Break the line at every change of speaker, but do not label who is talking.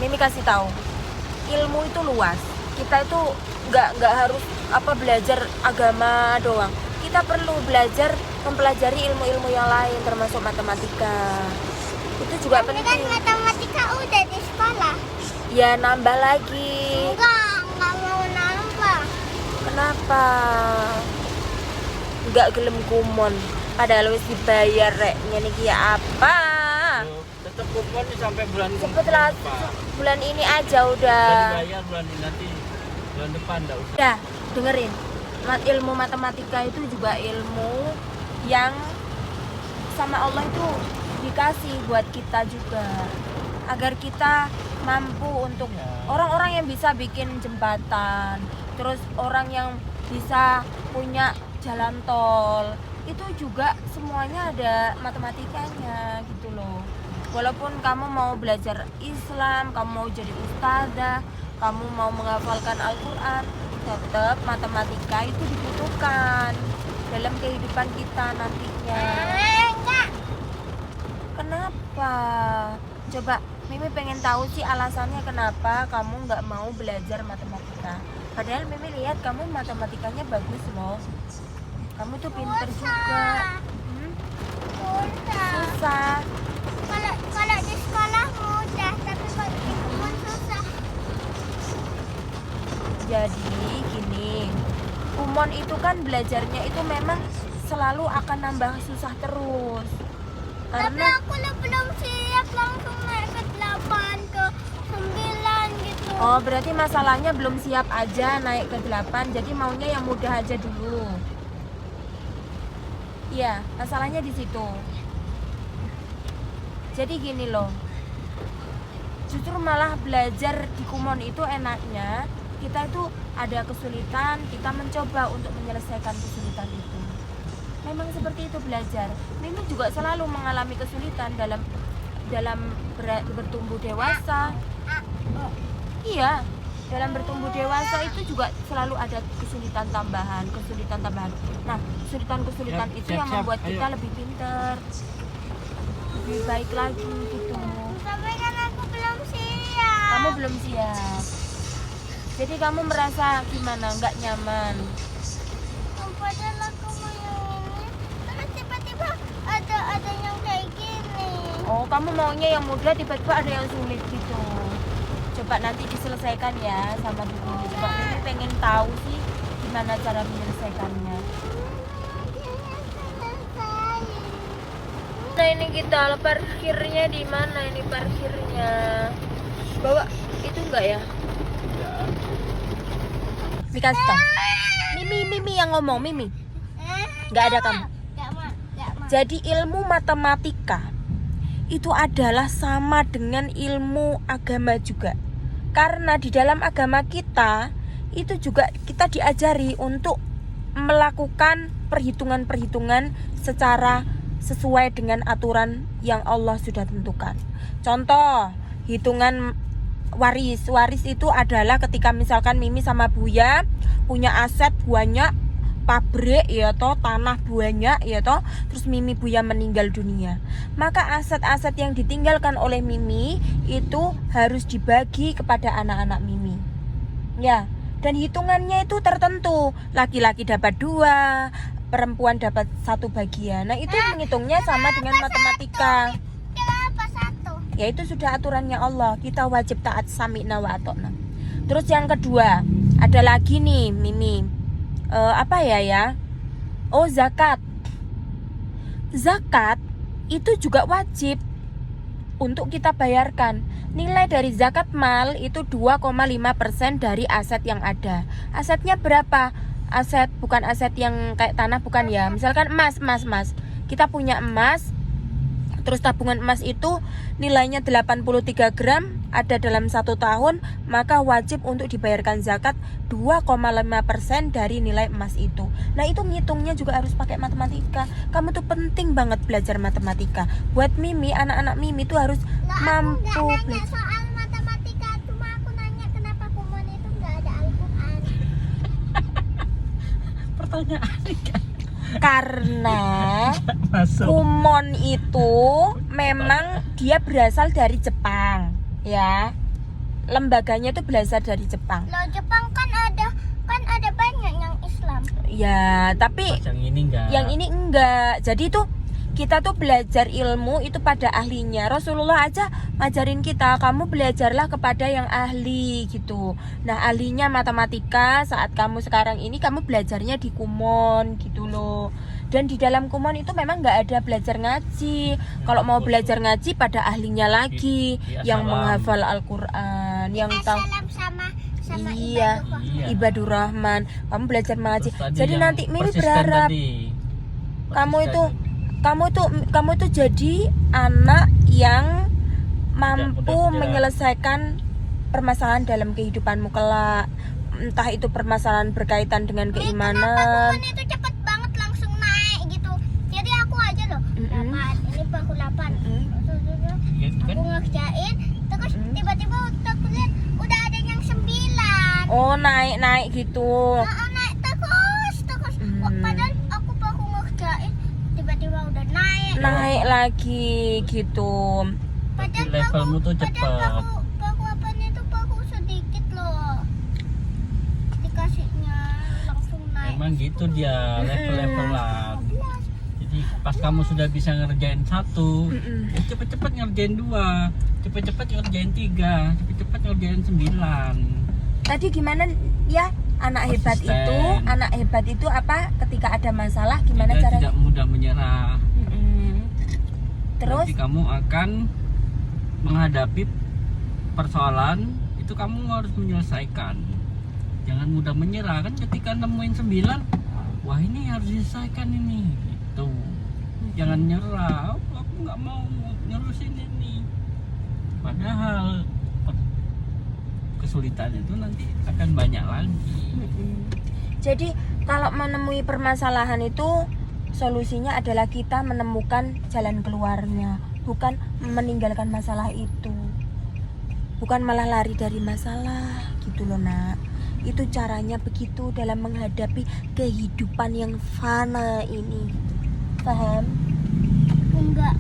Mimi kasih tahu, ilmu itu luas. Kita itu nggak harus belajar agama doang. Kita perlu belajar mempelajari ilmu-ilmu yang lain, termasuk matematika. Itu juga
Kan
penting.
matematika udah di sekolah.
Ya nambah lagi.
Enggak mau nambah.
Kenapa? Nggak gelem kumon. Padahal wis dibayar rek. Ngene iki ya apa?
Tetap kupon sampai bulan
Setelah bulan ini aja udah.
dibayar bulan ini, nanti bulan depan enggak usah.
Udah, dengerin. Ilmu matematika itu juga ilmu yang sama Allah itu dikasih buat kita juga, agar kita mampu untuk orang-orang yang bisa bikin jembatan, terus orang yang bisa punya jalan tol, itu juga semuanya ada matematikanya gitu loh. Walaupun kamu mau belajar Islam, kamu mau jadi ustazah, kamu mau menghafalkan Al-Quran, tetap matematika itu dibutuhkan dalam kehidupan kita nantinya.
Enggak.
Kenapa? Coba Mimi pengen tahu sih alasannya kenapa kamu nggak mau belajar matematika. Padahal Mimi lihat kamu matematikanya bagus loh. Kamu tuh pinter juga. Susah.
Kalau di sekolah mudah, tapi kalau di kumon susah.
Jadi gini, kumon itu kan belajarnya itu memang selalu akan nambah susah terus.
Tapi
Karena
aku belum siap langsung naik ke 8 ke 9 gitu.
oh berarti masalahnya belum siap aja naik ke 8, jadi maunya yang mudah aja dulu. Iya, masalahnya di situ. Jadi gini loh, justru malah belajar di kumon itu enaknya kita itu ada kesulitan, kita mencoba untuk menyelesaikan kesulitan itu. Memang seperti itu belajar. Mimi juga selalu mengalami kesulitan dalam bertumbuh dewasa. Iya, dalam bertumbuh dewasa itu juga selalu ada kesulitan tambahan. Nah, kesulitan itu yang membuat kita lebih pintar, lebih baik lagi gitu.
Tapi kan aku belum siap.
Kamu belum siap. Jadi kamu merasa gimana? Nggak nyaman?
Padahal aku mau yang ini, terus tiba-tiba ada yang kayak gini.
Oh, kamu maunya yang mudah, tiba-tiba ada yang sulit gitu. Coba nanti diselesaikan ya sama Bibi. Coba Mimi pengen tahu sih gimana cara menyelesaikannya. Nah ini kita parkirnya di mana ini parkirnya? Bawa itu enggak ya? Dikasih tahu. Mimi yang ngomong, Mimi. Enggak ada kamu.
Nggak mau.
Jadi ilmu matematika itu adalah sama dengan ilmu agama juga. Karena di dalam agama kita itu juga kita diajari untuk melakukan perhitungan-perhitungan secara sesuai dengan aturan yang Allah sudah tentukan. Contoh, hitungan waris. Waris itu adalah ketika misalkan Mimi sama Buya punya aset banyak, pabrik ya toh, tanah banyak ya toh, terus Mimi Buya meninggal dunia, maka aset-aset yang ditinggalkan oleh Mimi itu harus dibagi kepada anak-anak Mimi ya, dan hitungannya itu tertentu, laki-laki dapat 2, perempuan dapat 1 bagian. Nah itu menghitungnya sama dengan matematika.
Kenapa satu?
Ya itu sudah aturannya Allah, kita wajib taat sami'na wa ata'na. Terus yang kedua, ada lagi nih Mimi, oh zakat. Zakat itu juga wajib untuk kita bayarkan. Nilai dari zakat mal itu 2,5% dari aset yang ada. Asetnya berapa? Aset bukan aset yang kayak tanah, bukan ya. Misalkan emas. Kita punya emas, terus tabungan emas itu nilainya 83 gram, ada dalam 1 tahun, maka wajib untuk dibayarkan zakat 2,5% dari nilai emas itu. Nah itu ngitungnya juga harus pakai matematika. Kamu tuh penting banget belajar matematika. Buat Mimi, anak-anak Mimi tuh harus mampu
nanya
belajar.
soal matematika, cuma aku nanya kenapa kumon itu nggak ada Al-Quran.
Pertanyaan kan.
Karena
Masuk.
kumon itu memang dia berasal dari Jepang ya. lembaganya itu belajar dari Jepang.
Loh, Jepang kan ada banyak yang Islam.
Ya, tapi
Pas yang ini enggak.
yang ini enggak. Jadi tuh kita tuh belajar ilmu itu pada ahlinya. Rasulullah aja ngajarin kita, kamu belajarlah kepada yang ahli gitu. Nah, ahlinya matematika, saat kamu sekarang ini kamu belajarnya di Kumon gitu loh. Dan di dalam Kumon itu memang nggak ada belajar ngaji. Kalau mau belajar ngaji pada ahlinya lagi, yang
Assalam.
menghafal Al-Qur'an, yang tahu.
Assalam sama
Iya,
Iya.
Ibadur Rahman. Kamu belajar mengaji.
Terus tadi
Jadi
yang
nanti Mimi
persisten
berharap
tadi.
kamu
Persisten.
itu kamu tuh jadi anak yang mampu
mudah menyerah.
menyelesaikan permasalahan dalam kehidupanmu kelak. Entah itu permasalahan berkaitan dengan keimanan.
Kenapa itu cepet banget langsung naik gitu. Jadi aku aja loh,
Mm-mm.
8, ini baru 8.
Ya, kan?
Aku ngerjain, terus
Mm-mm.
tiba-tiba aku lihat udah ada yang 9.
Oh, naik gitu.
Naik terus. Wah, padahal aku baru ngerjain, tiba-tiba udah naik.
Naik lagi gitu.
Padahal
levelmu tuh
padahal
cepat.
baru apanya itu baru sedikit loh. Dikasihnya langsung naik.
Emang gitu dia level-levelan.
12.
Jadi pas kamu sudah bisa ngerjain 1,
Mm-mm.
ya cepet-cepet ngerjain 2, cepet-cepet ngerjain 3, cepet-cepet ngerjain 9.
Tadi gimana ya anak hebat
Konsisten.
itu? Anak hebat itu apa? Ketika ada masalah gimana
Tidak
caranya?
mudah menyerah.
Mm-mm. Terus
Nanti kamu akan menghadapi persoalan itu, kamu harus menyelesaikan. Jangan mudah menyerah. Kan ketika nemuin 9, wah ini harus diselesaikan ini gitu. Jangan nyerah. "Oh, aku nggak mau nyelusin ini." Padahal kesulitan itu nanti akan banyak lagi.
jadi kalau menemui permasalahan itu solusinya adalah kita menemukan jalan keluarnya, bukan meninggalkan masalah itu. Bukan malah lari dari masalah gitu loh, Nak. Itu caranya begitu dalam menghadapi kehidupan yang fana ini. Paham?
Enggak.